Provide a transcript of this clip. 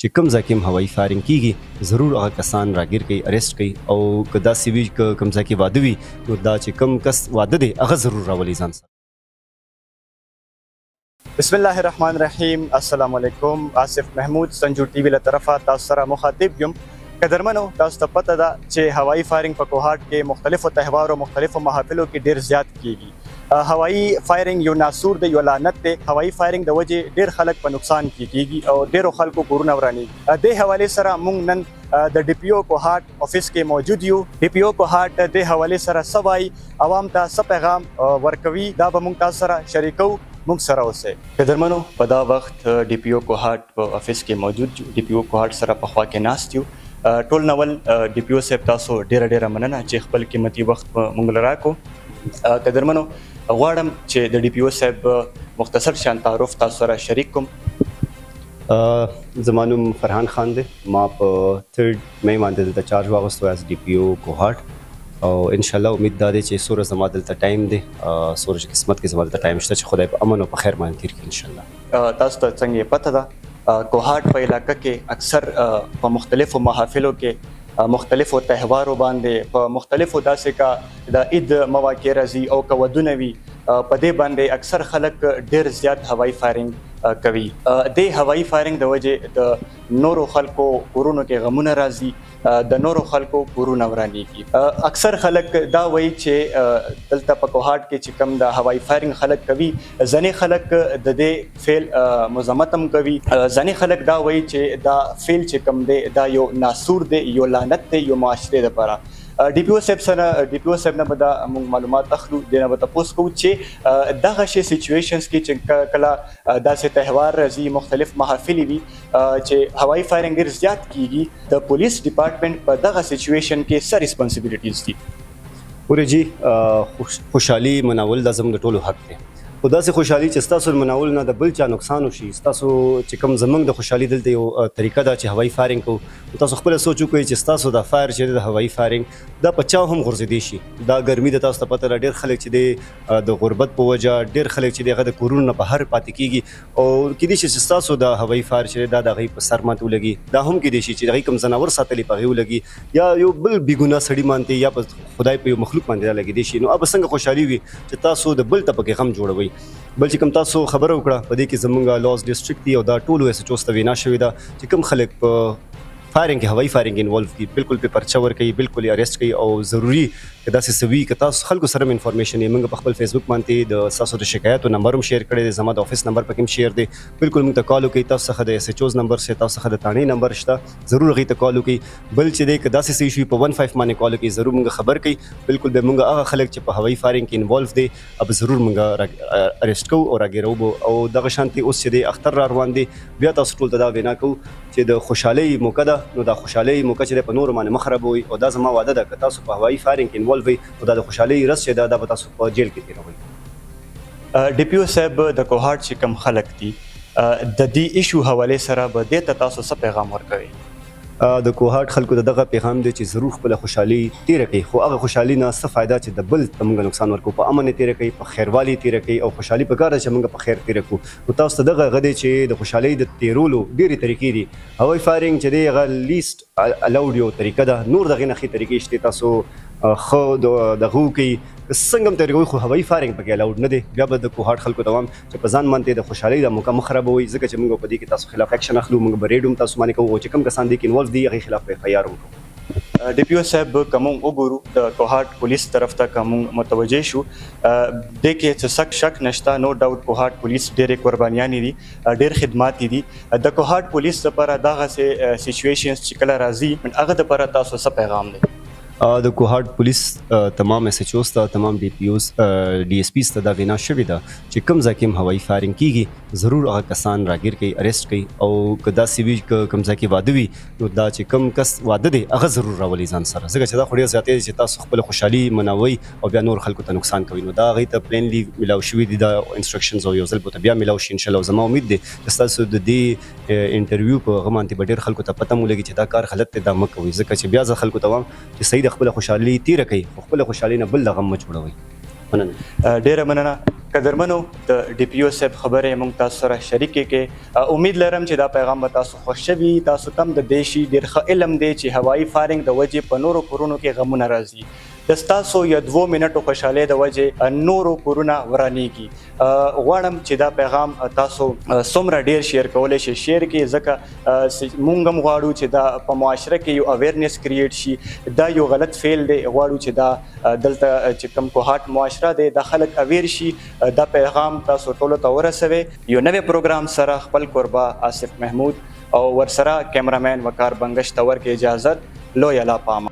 چې کوم ځای کې هوایي فایرنګ کیږي ضرور هغه کسان راګیر کوي اریسټ کوي او که داسې وي کوم ځای کې واده وي نو دا چې کوم کس واده دی هغه ضرور راولي ځان سره. بسم الله الرحمن الرحیم. السلام علیکم. آصف محمود سنجو ټي وی له طرفه تاسو سره مخاطب یم. قدرمنو تاسو ته پته ده چې هوایي فایرنګ په کوهاټ کې مختلفو تهوارو مختلفو محافلو کې ډیر زیات کیږي. هوایي فایرنګ یو ناسور دی، یو لعنت دی. هوایي فایرنګ د وجې ډیر خلک په نقصان کې کیږي او ډیرو خلکو کورونه ورانیږي. د حوالې سره موږ نن د ډي پی او کوهاټ افیس کې موجود یو. ډي پی او کوهاټ د حوالې سره سوای عوام ته څه پیغام ورکوي دا به موږ تاسو سره شریکو. موږ سره اوسئ. قدرمنو په دا وخت ډي پی او کوهاټ په افیس کې موجود یو. ډي پی او کوهاټ سره په خوا کې ناست یو. ټول نول ډي پی او صاحب تاسو ډیره مننه چې خپل قیمتي وخت موږ له راکو. قدرمنو غواړم چې د ډي پی او صاحب مختصر شان تعارف تاسو سره شریک کوم. زما نوم فرحان خان دی. ما په 3 مې باندې دلته چارج واغوستو ایز ډي پی او کوهاټ او ان شاء الله امید دا دی چې سوره زما دلته ټایم دی، سوره قسمت کې زما دلته ټایم شته چې خدای په امن او په خیر باندې تیر کړي ان شاء الله. تاسو ته څنګه پته ده کوهاټ په علاقه کې اکثر په مختلفو محافلو کې مختلفو تهوارو باندې په مختلفو داسې کا د عید مواقع راځي او که ودونه وي په دې باندې اکثر خلک ډیر زیات هوایي فایرنګ کوي. د هوایي فایرنګ د وجې د نورو خلکو کورونو کې غمونه راځي، د نورو خلکو کورونه ورانیږي. اکثر خلک دا وایي چې دلته په کوهاټ کې چې کوم د هوایي فایرنګ خلک کوي ځینې خلک د دې فعل مذمت هم کوي. ځینې خلک دا وایي چې دا فعل چې کوم دی دا یو ناسور دی، یو لعنت دی یو معاشرې لپاره. ډي پی او صاحب نه به دا موږ معلومات اخلو، دې نه به تپوس کوو چې دغه شی سچویشنز کې چې کله داسې تهوار راځي مختلف محافل وي چې هوایي فایرنګ ډېر زیات کیږي د پولیس ډپارټمنټ په دغه سچویشن کې څه ریسپانسبلیټیز دي؟ ورجی خوشحالي مناول د زموږ د ټولو حق دی. خو داسې خوشحالي چې ستاسو مناول نه د بل چا نقصان وشي، ستاسو چې کوم زموږ د خوشحالي دلته یو طریقه ده چې هوایي فایرنګ کوو، تاسو خپله سوچ وکړئ چې ستاسو د فایر چې دی د هوایي فایرنګ دا په چا هم غورځېدی شي. دا ګرمي ده، تاسو ته پته ده ډېر خلک چې دی د غربت په وجه ډېر خلک چې دی هغه د کورونو نه بهر پاتې کېږي او کیدای شي چې ستاسو د هوایي فایر چې دی دا د هغوی په سر باندې ولګي. دا هم کیدای شي چې د هغوی کوم ځناور ساتلي په هغې ولګي یا یو بل بېګناه سړي باندې یا په خدای په یو مخلوق باندې دا لګېدی شي. نو به څنګه خوشحالي وي چې تاسو د بل ته پکې غم جوړوئ. بل چې کوم تاسو خبره وکړه په دې کې زموږ لاس ډسټرکټ دی او دا ټولو ایس ایچ اوس ته وینا شوې ده چې کوم خلک په فایرنګ کې هوایي فایرنګ انوالو دي بالکل په پرچه ورکوي، بالکل یې اریسټ کوي او ضروري که داسې څه وي که تاسو خلکو سره هم انفارمیشن یې موږ په خپل فیسبوک باندې د ستاسو د شکایاتو نمبر هم شیر کړی دی، زما د افیس نمبر پکې هم شیر دی. بالکل موږ ته کال وکړئ. تاسو څخه د ایس ایچ اوز نمبر شته، تاسو څخه د تانې نمبر شته، ضرور هغوی ته کال وکړئ. بل چې دی که داسې څه ایشو په 15 باندې کال وکړئ ضرور موږ خبر کړئ. بالکل به موږ هغه خلک چې په هوایي فایرنګ کې انوالو دی به ضرور موږ اریسټ کوو او راګیرو به. او دغه شانتې اوس چې دی اختر را روان دی، بیا تاسو ټول ته دا وینا کوو چې د خوشحالۍ موقع ده، نو دا خوشحالۍ موقع چې دی په نورو باندې مه خرابوئ او دا زما وعده ده که تاسو په هوایي فایرنګ کې انوالو وئ نو دا د خوشحالۍ رس چې دا به تاسو په جیل کې تېروئ. ډي پی او صاحب د کوهاټ چې کوم خلک دي د دې ایشو حوالې سره به دې ته تاسو څه پیغام ورکوئ؟ د کوهاټ خلکو ته دغه پیغام دی چې ضرور خپله خوشحالي تېره کړئ، خو هغه خوشحالي نه څه فایده چې د بل ته موږ نقصان ورکوو. په امن یې تېره کړئ، په خیروالي یې تېره کړئ او خوشحالي پکار ده چې موږ په خیر تېره کړو. نو تاسو ته دغه هغه دی چې د خوشحالۍ د تېرولو ډېرې طریقې دي. هوایي فایرنګ چې دی هغه لیست الاوډ یو طریقه ده، نور د هغې نه ښې طریقې شته تاسو ښه دغه وکړئ. څنګه هم طریقه وي خو هوایي فایرنګ پکې الاوډ نه دی. بیا به د کوهاټ خلکو ته وایم چې په ځان باندې د خوشحالۍ د موقع مه خرابوئ، ځکه چې موږ په دې کې تاسو خلاف اکشن اخلو، موږ به ریډ هم تاسو باندې کوو او چې کوم کسان دې کې انوالو دي هغې خلاف به اف آی آر هم کوو. ډي پی او صاحب که موږ وګورو د کوهاټ پولیس طرف ته که موږ متوجه شو دې کې څه شک نشته. نو ډاوټ کوهاټ پولیس ډېرې قربانیانې دي، ډېر خدمات دي. د کوهاټ پولیس لپاره دغسې سچویشنز چې کله راځي هغه دپاره تاسو څه پیغام دی؟ د کوهاټ پولیس تمام ایس ایچ اوز ته، تمام ډي پی اوز ډي ایس پیز ته دا وینا شوې ده چې کوم ځای کې هم هوایي فایرنګ کیږي ضرور هغه کسان راګیر کوي، اریسټ کوي او که داسې وي که کوم ځای کې واده وي نو دا چې کوم کس واده دی هغه ضرور راولي ځان سره، ځکه چې دا خو ډېر زیاتې دي چې تاسو خپله خوشحالي مناوئ او بیا نور خلکو ته نقصان کوي. نو دا هغوی ته پلینلی میلاو شوي دي دا انسټرکشنز او یو ځل به ورته بیا میلاو شي انشاءالله. او زما امید دی چې ستاسو د دې انټرویو په هغه باندې به ډېر خلکو ته پته مولګي چې دا کار غلط دی، دا مه کوئ. ځکه چې بیا زه خلکو ته وایم چې صحیح د خپله خوشحالي تیره کوي خو خپله خوشحالي نه بل د غم مه جوړوئ. مننه. ډېره مننه. قدرمنو د ډي پی او صاحب خبرې موږ تاسو سره شریکې کې امید لرم چې دا پیغام به تاسو خوښ شوي تاسو تم د دیشي ډېر ښه علم دی چې هوایي فایرنګ د وجې په نورو کورونو کې غمونه راځي د ستاسو یا 2 منټو خوشحالۍ د وجې نورو کورونه ورانېږي غواړم چې دا پیغام تاسو څومره ډېر شیر کولی شئ شیر کې ځکه موږ هم غواړو چې دا په معاشره کې یو اویرنس کریټ شي دا یو غلط فعل دی غواړو چې دا دلته چې کوم کوهاټ معاشره دی دا خلک اویر شي دا پیغام تاسو ټولو ته ورسوئ یو نوی پروګرام سره خپل کوربه آصف محمود او ورسره کیمرامین وقار بنگش ته ورکړي اجازت لوی الله په امان